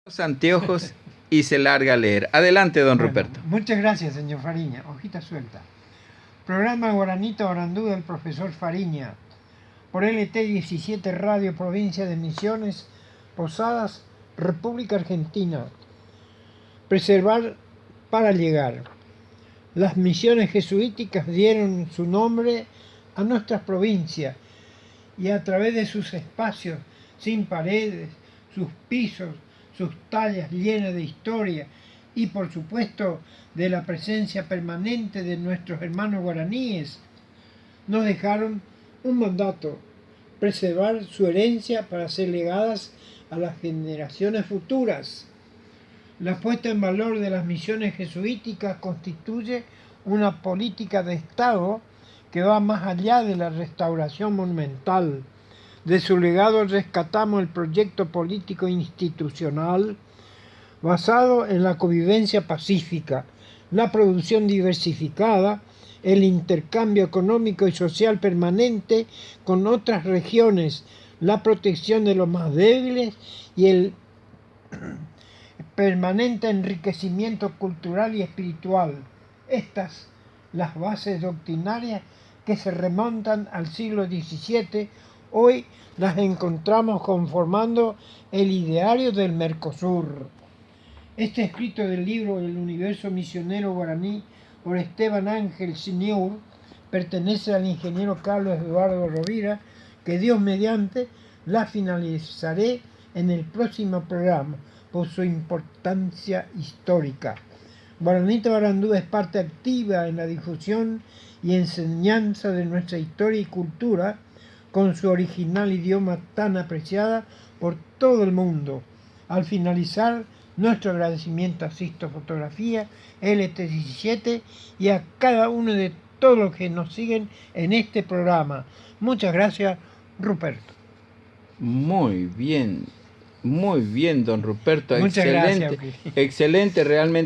Los anteojos y se larga a leer. Adelante, don Ruperto. Muchas gracias, señor Fariña. Hojita suelta. Programa Guaranito Orandú del profesor Fariña. Por LT 17 Radio, provincia de Misiones, Posadas, República Argentina. Preservar para llegar. Las misiones jesuíticas dieron su nombre a nuestras provincias y a través de sus espacios sin paredes, sus pisos, sus tallas llenas de historia y por supuesto de la presencia permanente de nuestros hermanos guaraníes, nos dejaron un mandato: preservar su herencia para ser legadas a las generaciones futuras. La puesta en valor de las misiones jesuíticas constituye una política de Estado que va más allá de la restauración monumental. De su legado rescatamos el proyecto político institucional basado en la convivencia pacífica, la producción diversificada, el intercambio económico y social permanente con otras regiones, la protección de los más débiles y el permanente enriquecimiento cultural y espiritual. Estas las bases doctrinarias que se remontan al siglo XVII, hoy las encontramos conformando el ideario del Mercosur. Este escrito del libro El universo misionero guaraní por Esteban Ángel Senior pertenece al ingeniero Carlos Eduardo Rovira, que Dios mediante la finalizaré en el próximo programa por su importancia histórica. Guaranito Orandú es parte activa en la difusión y enseñanza de nuestra historia y cultura, con su original idioma tan apreciada por todo el mundo. Al finalizar, nuestro agradecimiento a Sisto Fotografía, LT17 y a cada uno de todos los que nos siguen en este programa. Muchas gracias, Ruperto. Muy bien, don Ruperto. Muchas Excelente, gracias. excelente realmente.